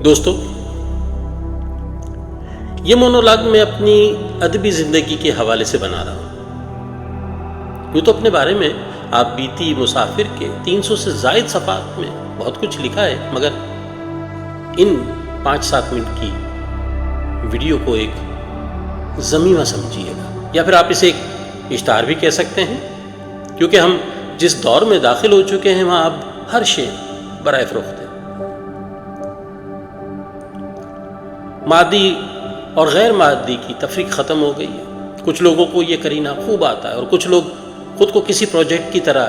دوستو، یہ مونولاگ میں اپنی ادبی زندگی کے حوالے سے بنا رہا ہوں۔ یوں تو اپنے بارے میں آپ بیتی مسافر کے 300 سے زائد صفحات میں بہت کچھ لکھا ہے، مگر ان 5-7 منٹ کی ویڈیو کو ایک ضمیمہ سمجھیے گا، یا پھر آپ اسے ایک اشتہار بھی کہہ سکتے ہیں، کیونکہ ہم جس دور میں داخل ہو چکے ہیں وہاں اب ہر شے برائے فروخت ہے۔ مادی اور غیر مادی کی تفریق ختم ہو گئی ہے۔ کچھ لوگوں کو یہ کرینہ خوب آتا ہے اور کچھ لوگ خود کو کسی پروجیکٹ کی طرح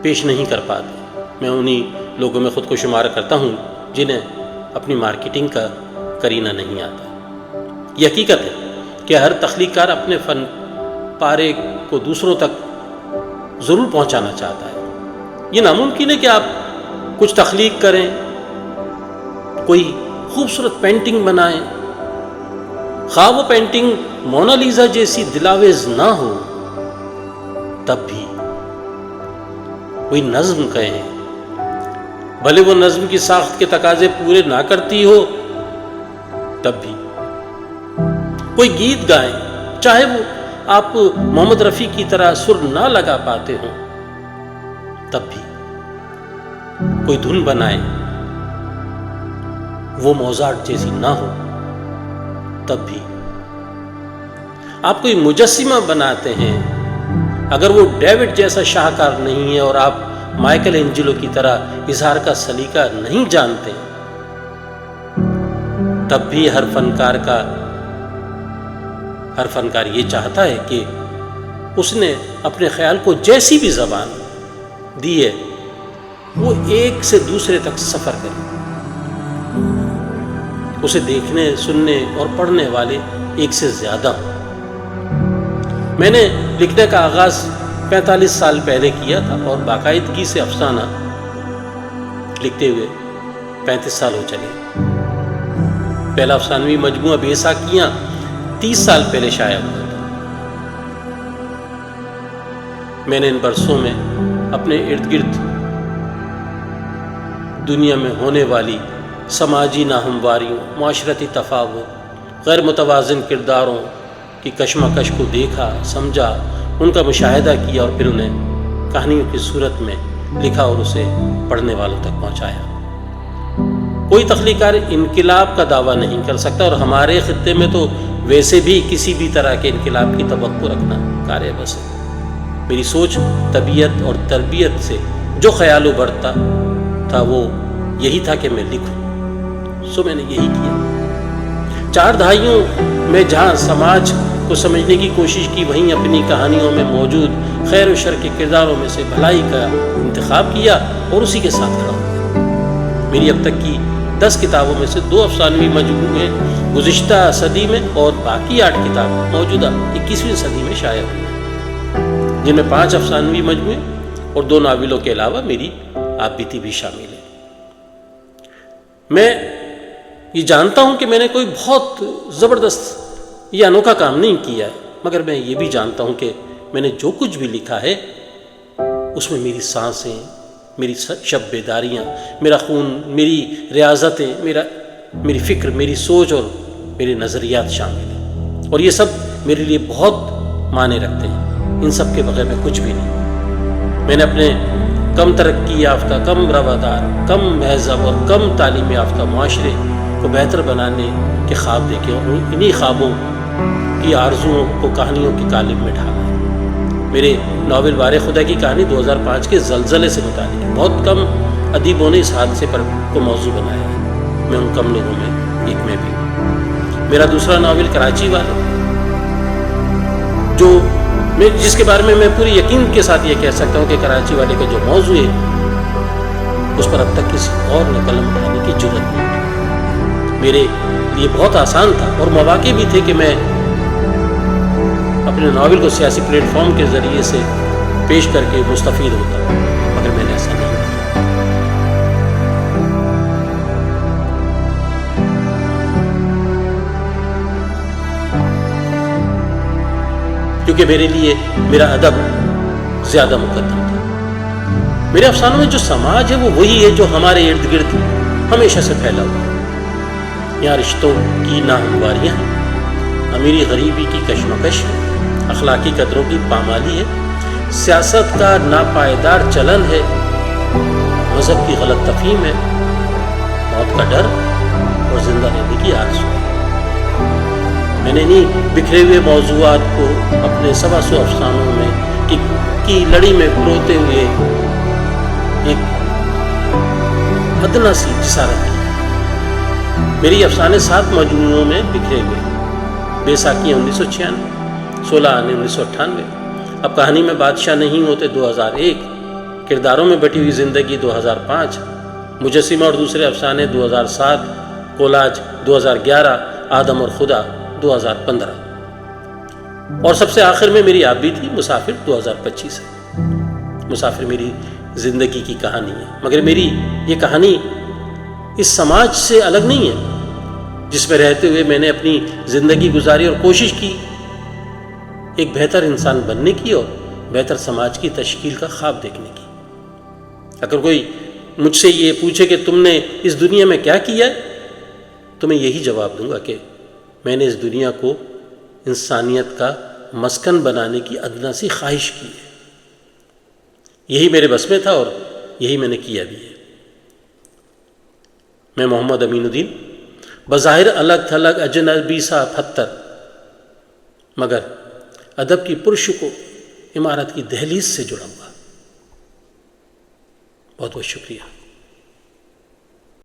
پیش نہیں کر پاتے۔ میں انہی لوگوں میں خود کو شمار کرتا ہوں جنہیں اپنی مارکیٹنگ کا کرینہ نہیں آتا۔ یہ حقیقت ہے کہ ہر تخلیق کار اپنے فن پارے کو دوسروں تک ضرور پہنچانا چاہتا ہے۔ یہ ناممکن ہے کہ آپ کچھ تخلیق کریں، کوئی خوبصورت پینٹنگ بنائیں، خواہ وہ پینٹنگ مونالیزا جیسی دلاویز نہ ہو، تب بھی کوئی نظم کہیں، بھلے وہ نظم کی ساخت کے تقاضے پورے نہ کرتی ہو، تب بھی کوئی گیت گائیں، چاہے وہ آپ محمد رفیع کی طرح سر نہ لگا پاتے ہوں، تب بھی کوئی دھن بنائیں، وہ موزارٹ جیسی نہ ہو، تب بھی آپ کوئی مجسمہ بناتے ہیں، اگر وہ ڈیوڈ جیسا شاہکار نہیں ہے اور آپ مائیکل اینجلو کی طرح اظہار کا سلیقہ نہیں جانتے، تب بھی ہر فنکار یہ چاہتا ہے کہ اس نے اپنے خیال کو جیسی بھی زبان دی ہے وہ ایک سے دوسرے تک سفر کرے، اسے دیکھنے، سننے اور پڑھنے والے ایک سے زیادہ ہوں۔ میں نے لکھنے کا آغاز 45 سال پہلے کیا تھا اور باقاعدگی سے افسانہ لکھتے ہوئے 35 سال ہو چلے۔ پہلا افسانوی مجموعہ بے ساکیاں 30 سال پہلے شائع ہوا تھا۔ میں نے ان برسوں میں اپنے ارد گرد دنیا میں ہونے والی سماجی ناہمواریوں، معاشرتی تفاوت، غیر متوازن کرداروں کی کشمکش کو دیکھا، سمجھا، ان کا مشاہدہ کیا اور پھر انہیں کہانیوں کی صورت میں لکھا اور اسے پڑھنے والوں تک پہنچایا۔ کوئی تخلیق کار انقلاب کا دعویٰ نہیں کر سکتا، اور ہمارے خطے میں تو ویسے بھی کسی بھی طرح کے انقلاب کی توقع رکھنا کار بس ہے۔ میری سوچ، طبیعت اور تربیت سے جو خیال ابھرتا تھا وہ یہی تھا کہ میں لکھوں، سو میں نے یہی کیا۔ 4 دہائیوں میں جہاں سماج کو سمجھنے کی کوشش کی، وہیں اپنی کہانیوں میں موجود خیر و شر کے کرداروں میں سے بھلائی کا انتخاب کیا اور اسی کے ساتھ کھڑا ہوا۔ میری اب تک کی 10 کتابوں میں سے 2 افسانوی مجموعے گزشتہ صدی میں اور باقی 8 کتابیں موجودہ 21ویں صدی میں شائع ہوئی ہیں، جن میں 5 افسانوی مجموعے اور 2 ناولوں کے علاوہ میری آپ بیتی بھی شامل ہے۔ میں یہ جانتا ہوں کہ میں نے کوئی بہت زبردست یا انوکھا کام نہیں کیا ہے، مگر میں یہ بھی جانتا ہوں کہ میں نے جو کچھ بھی لکھا ہے اس میں میری سانسیں، میری شب بیداریاں، میرا خون، میری ریاضتیں، میری فکر، میری سوچ اور میرے نظریات شامل ہیں، اور یہ سب میرے لیے بہت معنی رکھتے ہیں۔ ان سب کے بغیر میں کچھ بھی نہیں۔ میں نے اپنے کم ترقی یافتہ، کم روادار، کم مہذب اور کم تعلیم یافتہ معاشرے کو بہتر بنانے کے خواب دیکھے اور انہی خوابوں کی آرزوؤں کو کہانیوں کی قالب میں ڈھالا ہے۔ میرے ناول بارے خدا کی کہانی 2005 کے زلزلے سے متعلق ہے۔ بہت کم ادیبوں نے اس حادثے پر کو موضوع بنایا ہے، میں ان کم لوگوں میں ایک میں بھی ہوں۔ میرا دوسرا ناول کراچی والے، جس کے بارے میں میں پوری یقین کے ساتھ یہ کہہ سکتا ہوں کہ کراچی والے کا جو موضوع ہے اس پر اب تک کسی اور نے قلم اٹھانے کی جرات نہیں کی۔ میرے لیے بہت آسان تھا اور مواقع بھی تھے کہ میں اپنے ناول کو سیاسی پلیٹ فارم کے ذریعے سے پیش کر کے مستفید ہوتا، مگر میں نے ایسا نہیں کیا، کیونکہ میرے لیے میرا ادب زیادہ مقدم تھا۔ میرے افسانوں میں جو سماج ہے وہ وہی ہے جو ہمارے ارد گرد ہمیشہ سے پھیلا ہوا ہے۔ یہاں رشتوں کی ناہمواریاں ہیں، امیری غریبی کی کشمکش ہے، اخلاقی قدروں کی پامالی ہے، سیاست کا ناپائیدار چلن ہے، مذہب کی غلط تفہیم ہے، موت کا ڈر اور زندہ رہنے کی آرزو ہے۔ میں نے انہیں بکھرے ہوئے موضوعات کو اپنے 125 افسانوں میں کی لڑی میں پروتے ہوئے ایک ادنا سی جسارت کی۔ میری افسانے 7 مجموعوں میں بکھرے ہوئے: بیساکھیاں 1996، 16 آنے 1998، اب کہانی میں بادشاہ نہیں ہوتے 2001، کرداروں میں بٹی ہوئی زندگی 2005، مجسمہ اور دوسرے افسانے 2007، کولاج 2011، آدم اور خدا 2015، اور سب سے آخر میں میری آپ بھی تھی مسافر 2025 ہے۔ مسافر میری زندگی کی کہانی ہے، مگر میری یہ کہانی اس سماج سے الگ نہیں ہے جس میں رہتے ہوئے میں نے اپنی زندگی گزاری اور کوشش کی ایک بہتر انسان بننے کی اور بہتر سماج کی تشکیل کا خواب دیکھنے کی۔ اگر کوئی مجھ سے یہ پوچھے کہ تم نے اس دنیا میں کیا کیا ہے، تو میں یہی جواب دوں گا کہ میں نے اس دنیا کو انسانیت کا مسکن بنانے کی ادنا سی خواہش کی ہے۔ یہی میرے بس میں تھا اور یہی میں نے کیا بھی ہے۔ میں محمد امین الدین، بظاہر الگ تھلگ اجنبی سا پتھر، مگر ادب کی پرشکو عمارت کی دہلیز سے جڑا ہوا۔ بہت بہت شکریہ۔